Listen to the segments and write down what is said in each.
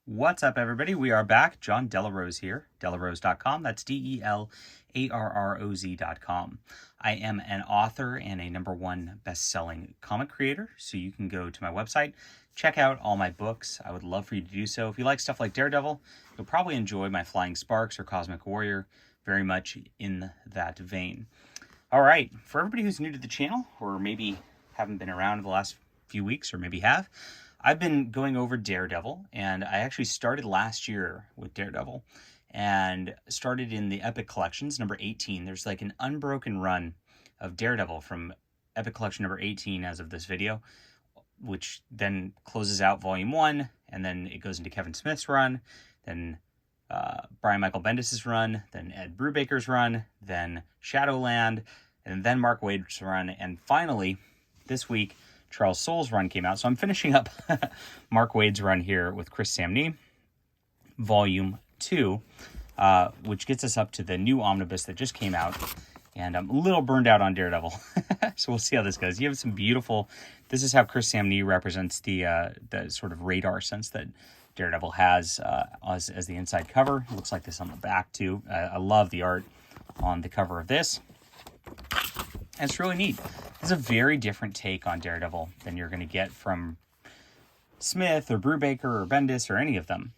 What's up, everybody? We are back. John Delarose here, delarose.com. That's DELARROZ.com. I am an author and a #1 best-selling comic creator, so you can go to my website, check out all my books. I would love for you to do so. If you like stuff like Daredevil, you'll probably enjoy my Flying Sparks or Cosmic Warrior, very much in that vein. All right, for everybody who's new to the channel, or maybe haven't been around the last few weeks, or maybe have, I've been going over Daredevil, and I actually started last year with Daredevil, and started in the Epic Collections, number 18. There's like an unbroken run of Daredevil from Epic Collection number 18 as of this video, which then closes out Volume 1, and then it goes into Kevin Smith's run, then Brian Michael Bendis' run, then Ed Brubaker's run, then Shadowland, and then Mark Waid's run, and finally, this week, Charles Soule's run came out. So I'm finishing up Mark Waid's run here with Chris Samny, Volume 2, which gets us up to the new omnibus that just came out. And I'm a little burned out on Daredevil. So we'll see how this goes. You have some beautiful... This is how Chris Samny represents the sort of radar sense that Daredevil has as the inside cover. It looks like this on the back, too. I love the art on the cover of this. And it's really neat. It's a very different take on Daredevil than you're going to get from Smith or Brubaker or Bendis or any of them.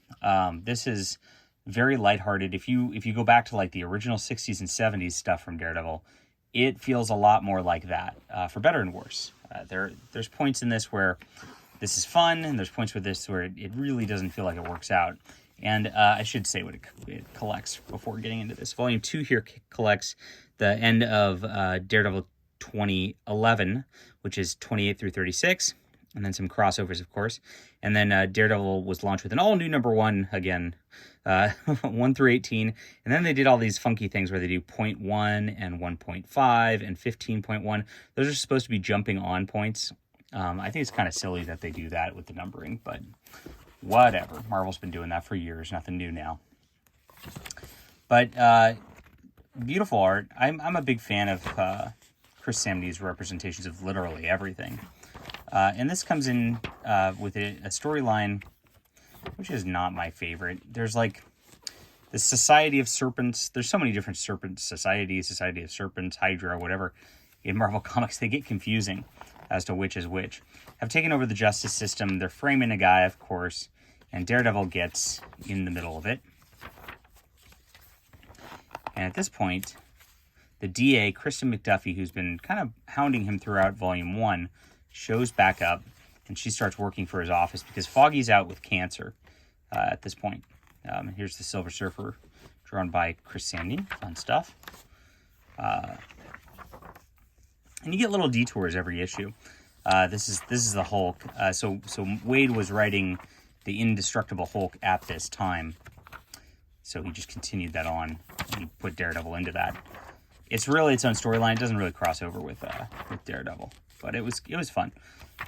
This is very lighthearted. If you go back to like the original 60s and 70s stuff from Daredevil, it feels a lot more like that, for better and worse. There's points in this where this is fun, and there's points with this where it really doesn't feel like it works out. And I should say what it collects before getting into this. Volume 2 here collects the end of Daredevil 2011, which is 28 through 36, and then some crossovers, of course. And then Daredevil was launched with an all-new #1 again, 1 through 18. And then they did all these funky things where they do 0.1 and 1.5 and 15.1. Those are supposed to be jumping on points. I think it's kind of silly that they do that with the numbering, but whatever. Marvel's been doing that for years. Nothing new now. But beautiful art. I'm a big fan of Chris Samny's representations of literally everything. And this comes in with a storyline which is not my favorite. There's like the Society of Serpents. There's so many different serpent societies, Society of Serpents, Hydra, whatever. In Marvel Comics, they get confusing as to which is which. Have taken over the justice system. They're framing a guy, of course, and Daredevil gets in the middle of it. And at this point, the DA, Kristen McDuffie, who's been kind of hounding him throughout Volume 1, shows back up, and she starts working for his office because Foggy's out with cancer at this point. Here's the Silver Surfer, drawn by Chris Samny. Fun stuff. And you get little detours every issue. This is the Hulk. So Waid was writing the Indestructible Hulk at this time. So he just continued that on, and he put Daredevil into that. It's really its own storyline. It doesn't really cross over with Daredevil, but it was fun.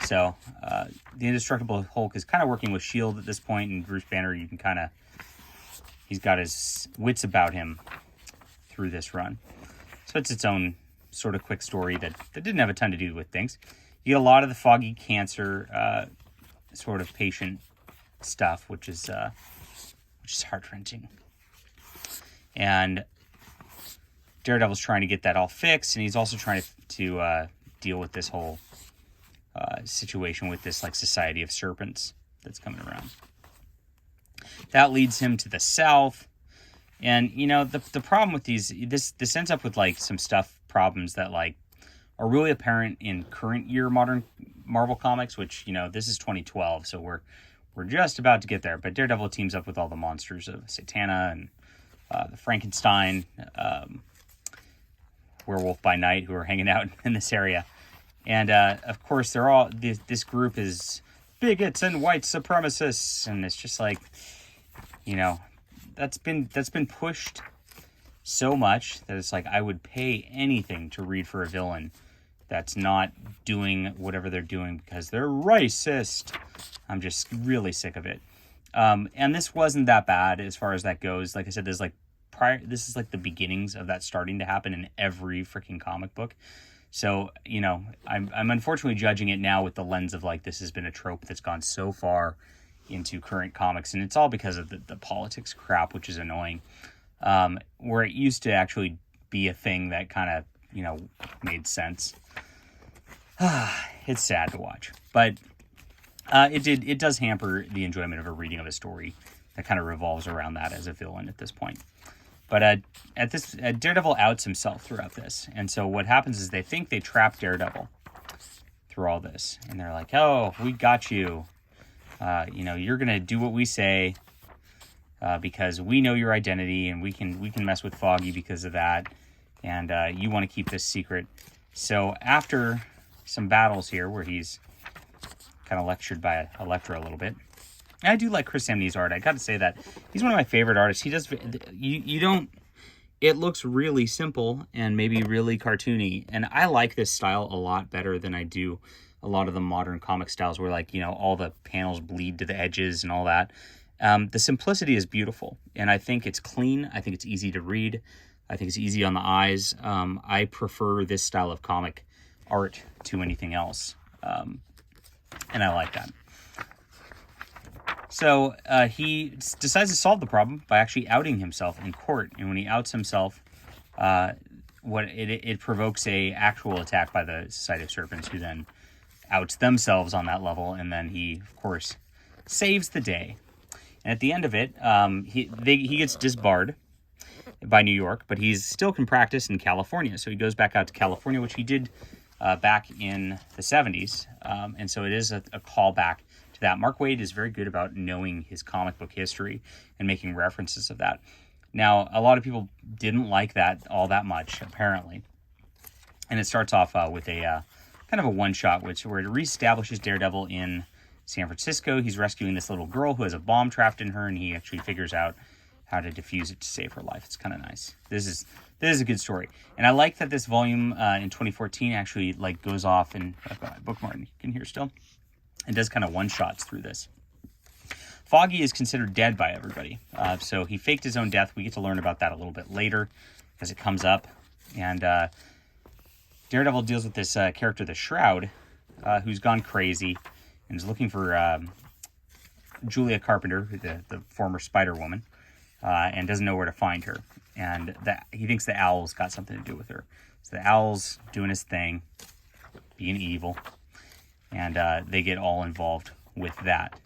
So the Indestructible Hulk is kind of working with S.H.I.E.L.D. at this point, and Bruce Banner, you can kind of, he's got his wits about him through this run. So it's its own sort of quick story that didn't have a ton to do with things. You get a lot of the Foggy cancer sort of patient stuff, which is heart-wrenching. And Daredevil's trying to get that all fixed, and he's also trying to deal with this whole situation with this like Society of Serpents that's coming around. That leads him to the south, and you know the problem with this ends up with like some stuff problems that like are really apparent in current year modern Marvel comics, which you know this is 2012, so we're just about to get there. But Daredevil teams up with all the monsters of Satana and the Frankenstein, Werewolf by Night, who are hanging out in this area. And, of course, they're all... This group is bigots and white supremacists. And it's just like, you know, that's been pushed so much that it's like I would pay anything to read for a villain that's not doing whatever they're doing because they're racist. I'm just really sick of it. And this wasn't that bad as far as that goes. Like I said, this is like the beginnings of that starting to happen in every freaking comic book. So, you know, I'm unfortunately judging it now with the lens of like this has been a trope that's gone so far into current comics, and it's all because of the politics crap, which is annoying. Where it used to actually be a thing that kind of, you know, made sense. It's sad to watch, but it does hamper the enjoyment of a reading of a story that kind of revolves around that as a villain at this point. But Daredevil outs himself throughout this, and so what happens is they think they trap Daredevil through all this, and they're like, "Oh, we got you. You know, you're gonna do what we say because we know your identity, and we can mess with Foggy because of that, and you want to keep this secret." So after some battles here, where he's kind of lectured by Elektra a little bit. I do like Chris Samny'S art. I got to say that he's one of my favorite artists. He does, you don't, it looks really simple and maybe really cartoony. And I like this style a lot better than I do a lot of the modern comic styles where, like, you know, all the panels bleed to the edges and all that. The simplicity is beautiful. And I think it's clean. I think it's easy to read. I think it's easy on the eyes. I prefer this style of comic art to anything else. And I like that. So he decides to solve the problem by actually outing himself in court. And when he outs himself, it provokes a actual attack by the Society of Serpents, who then outs themselves on that level. And then he, of course, saves the day. And at the end of it, he gets disbarred by New York, but he still can practice in California. So he goes back out to California, which he did back in the 70s. And so it is a callback to that. Mark Waid is very good about knowing his comic book history and making references of that. Now, a lot of people didn't like that all that much, apparently. And it starts off with a kind of a one-shot, where it reestablishes Daredevil in San Francisco. He's rescuing this little girl who has a bomb trapped in her, and he actually figures out how to defuse it to save her life. It's kind of nice. This is a good story. And I like that this volume in 2014 actually like goes off, and I've got my bookmark you can hear still, and does kind of one-shots through this. Foggy is considered dead by everybody. So he faked his own death. We get to learn about that a little bit later as it comes up. And Daredevil deals with this character, the Shroud, who's gone crazy and is looking for Julia Carpenter, the former Spider-Woman, and doesn't know where to find her. And he thinks the Owl's got something to do with her. So the Owl's doing his thing, being evil, and they get all involved with that.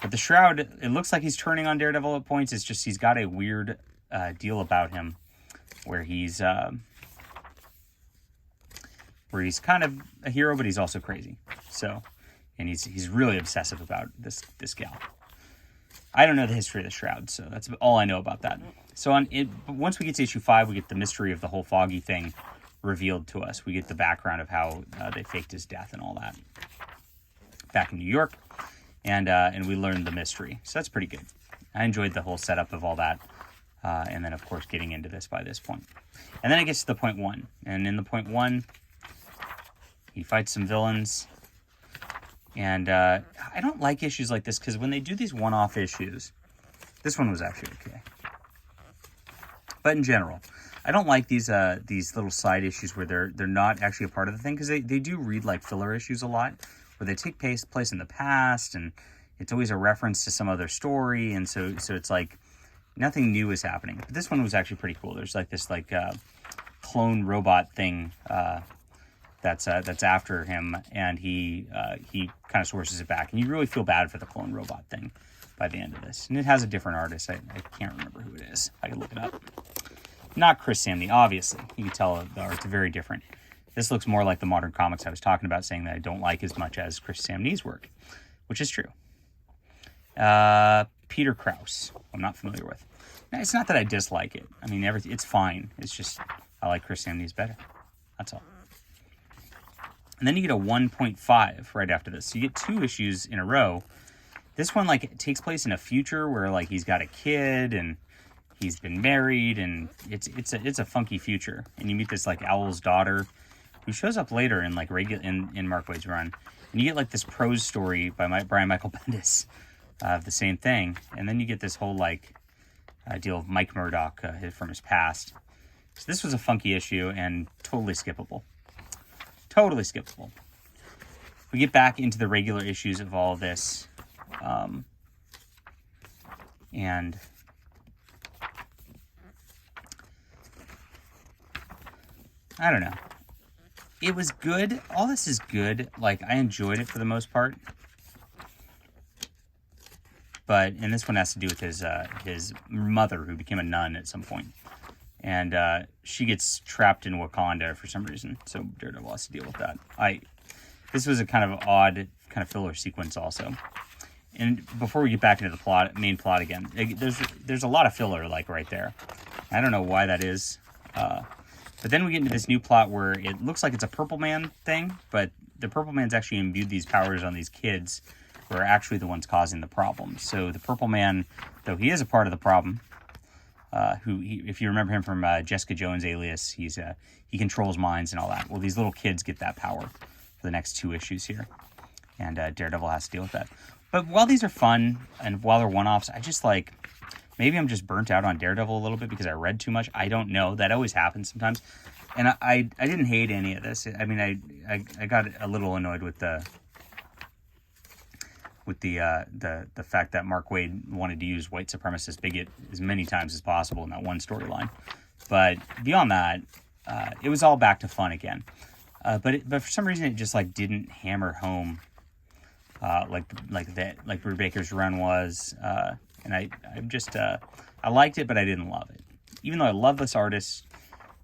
But the Shroud, it looks like he's turning on Daredevil at points. It's just he's got a weird deal about him where he's kind of a hero, but he's also crazy. So, and he's really obsessive about this gal. I don't know the history of the Shroud, so that's all I know about that. So once we get to issue 5, we get the mystery of the whole Foggy thing revealed to us. We get the background of how they faked his death and all that back in New York, and we learned the mystery. So that's pretty good. I enjoyed the whole setup of all that, and then of course getting into this by this point. And then it gets to the point 1, and in the point 1, he fights some villains. And I don't like issues like this because when they do these one-off issues, this one was actually okay. But in general, I don't like these little side issues where they're not actually a part of the thing, because they do read like filler issues a lot, where they take place in the past and it's always a reference to some other story, and so it's like nothing new is happening. But this one was actually pretty cool. There's like this clone robot thing that's after him, and he kind of sources it back, and you really feel bad for the clone robot thing by the end of this. And it has a different artist. I can't remember who it is. I can look it up. Not Chris Samney, obviously. You can tell the art's very different. This looks more like the modern comics I was talking about, saying that I don't like as much as Chris Samney's work, which is true. Peter Krause, I'm not familiar with. Now, it's not that I dislike it. I mean, it's fine. It's just I like Chris Samney's better. That's all. And then you get a 1.5 right after this. So you get 2 issues in a row. This one, like, it takes place in a future where, like, he's got a kid and he's been married, and it's a funky future. And you meet this, like, Owl's daughter who shows up later in, like, in Mark Waid's run. And you get, like, this prose story by Brian Michael Bendis of the same thing. And then you get this whole, like, deal of Mike Murdock from his past. So this was a funky issue and totally skippable. Totally skippable. We get back into the regular issues of all of this. And I don't know. It was good. All this is good. Like, I enjoyed it for the most part. But, and this one has to do with his mother, who became a nun at some point. And she gets trapped in Wakanda for some reason. So Daredevil has to deal with that. This was a kind of odd kind of filler sequence also. And before we get back into the main plot again, there's a lot of filler, like, right there. I don't know why that is. But then we get into this new plot where it looks like it's a Purple Man thing, but the Purple Man's actually imbued these powers on these kids who are actually the ones causing the problem. So the Purple Man, though he is a part of the problem, if you remember him from Jessica Jones' Alias, he controls minds and all that. Well, these little kids get that power for the next 2 issues here, and Daredevil has to deal with that. But while these are fun and while they're one-offs, I just like, maybe I'm just burnt out on Daredevil a little bit because I read too much. I don't know. That always happens sometimes. And I didn't hate any of this. I mean, I got a little annoyed with the fact that Mark Waid wanted to use white supremacist bigot as many times as possible in that one storyline. But beyond that, it was all back to fun again. But for some reason it just like didn't hammer home like Bruce Baker's run was. And I liked it, but I didn't love it. Even though I love this artist,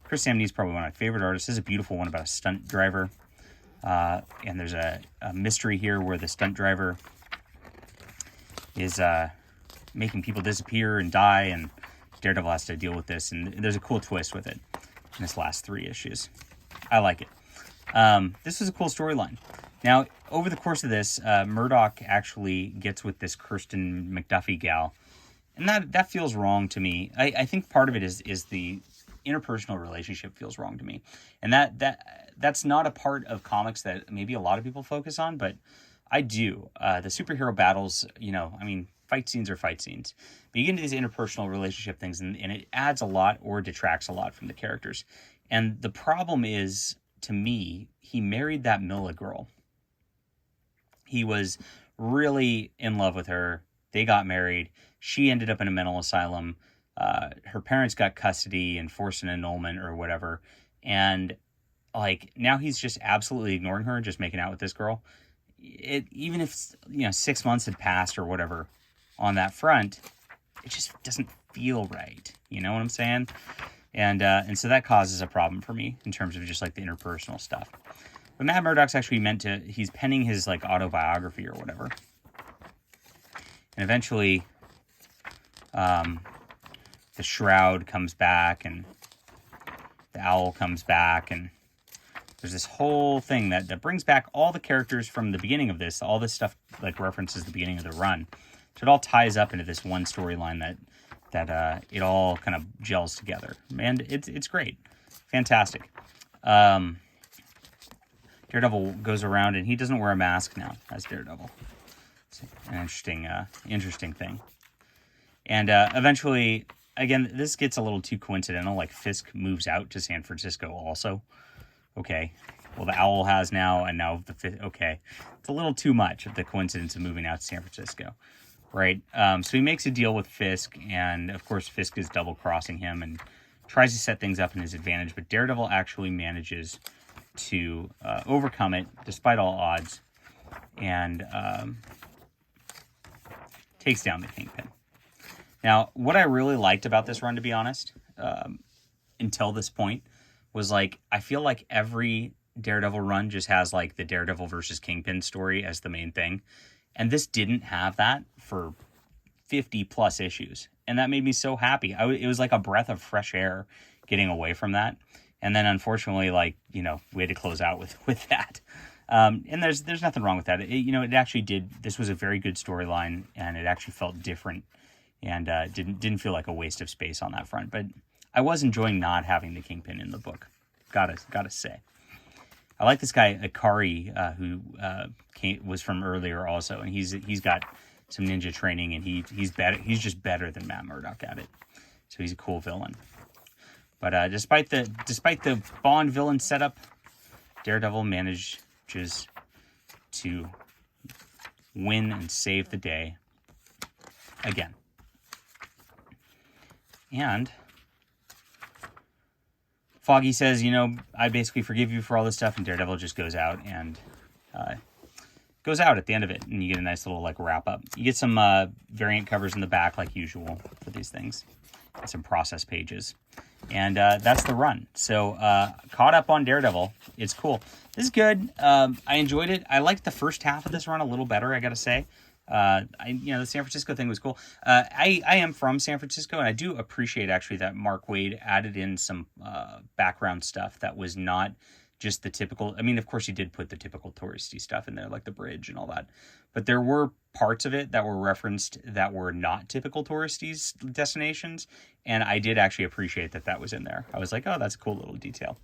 Chris Samny'S probably one of my favorite artists. This is a beautiful one about a stunt driver. And there's a mystery here where the stunt driver is making people disappear and die, and Daredevil has to deal with this. And there's a cool twist with it in this last 3 issues. I like it. This was a cool storyline. Now, over the course of this, Murdoch actually gets with this Kirsten McDuffie gal, and that feels wrong to me. I think part of it is the interpersonal relationship feels wrong to me, and that's not a part of comics that maybe a lot of people focus on, but I do. The superhero battles, I mean, fight scenes are fight scenes, but you get into these interpersonal relationship things, and it adds a lot or detracts a lot from the characters. And the problem is, to me, he married that Milla girl. He was really in love with her. They got married. She ended up in a mental asylum. Her parents got custody and forced an annulment or whatever. And like, now he's just absolutely ignoring her and just making out with this girl. Even if 6 months had passed or whatever on that front, it just doesn't feel right. You know what I'm saying? And so that causes a problem for me in terms of just like the interpersonal stuff. But Matt Murdock's actually he's penning his like autobiography or whatever. And eventually, the Shroud comes back and the Owl comes back, and there's this whole thing that brings back all the characters from the beginning of this. All this stuff like references the beginning of the run. So it all ties up into this one storyline that it all kind of gels together. And it's great. Fantastic. Daredevil goes around and he doesn't wear a mask now as Daredevil. It's an interesting thing. And eventually, again, this gets a little too coincidental. Like Fisk moves out to San Francisco also. Okay. Well, the Owl has now, and now okay. It's a little too much of the coincidence of moving out to San Francisco. Right? So he makes a deal with Fisk, and of course Fisk is double-crossing him and tries to set things up in his advantage, but Daredevil actually manages to overcome it despite all odds and takes down the Kingpin. Now, what I really liked about this run, to be honest, until this point, was like, I feel like every Daredevil run just has like the Daredevil versus Kingpin story as the main thing. And this didn't have that for 50 plus issues. And that made me so happy. It was like a breath of fresh air getting away from that. And then unfortunately, like, we had to close out with that. And there's nothing wrong with that. It actually this was a very good storyline, and it actually felt different and didn't feel like a waste of space on that front. But I was enjoying not having the Kingpin in the book. Gotta say. I like this guy Akari, who was from earlier also, and he's got some ninja training, and he's better. He's just better than Matt Murdock at it, so he's a cool villain. But despite the Bond villain setup, Daredevil manages to win and save the day again. And Foggy says, you know, I basically forgive you for all this stuff, and Daredevil just goes out and goes out at the end of it, and you get a nice little like wrap up. You get some variant covers in the back like usual for these things, and some process pages, and that's the run. So caught up on Daredevil. It's cool. This is good. I enjoyed it. I liked the first half of this run a little better, I gotta say. The San Francisco thing was cool. I am from San Francisco, and I do appreciate actually that Mark Waid added in some background stuff that was not just the typical. I mean, of course, he did put the typical touristy stuff in there, like the bridge and all that. But there were parts of it that were referenced that were not typical touristy destinations, and I did actually appreciate that that was in there. I was like, oh, that's a cool little detail.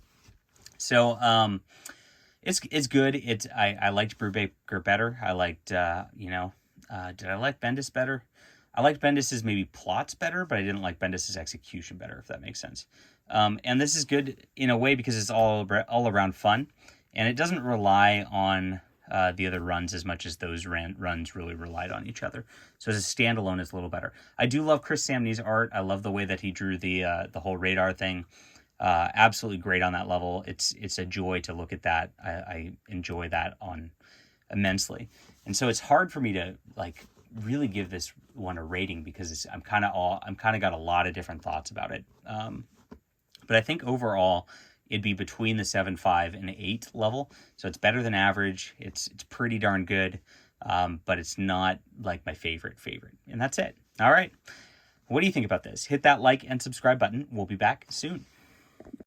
So it's good. I liked Brubaker better. I liked did I like Bendis better? I liked Bendis's maybe plots better, but I didn't like Bendis's execution better, if that makes sense. And this is good in a way because it's all around fun, and it doesn't rely on the other runs as much as those runs really relied on each other. So as a standalone, it's a little better. I do love Chris Samny'S art. I love the way that he drew the whole radar thing. Absolutely great on that level. It's a joy to look at that. I enjoy that on immensely. And so it's hard for me to like really give this one a rating because I'm kind of got a lot of different thoughts about it. But I think overall it'd be between the 7.5 and 8 level. So it's better than average. It's pretty darn good. But it's not like my favorite. And that's it. All right. What do you think about this? Hit that like and subscribe button. We'll be back soon.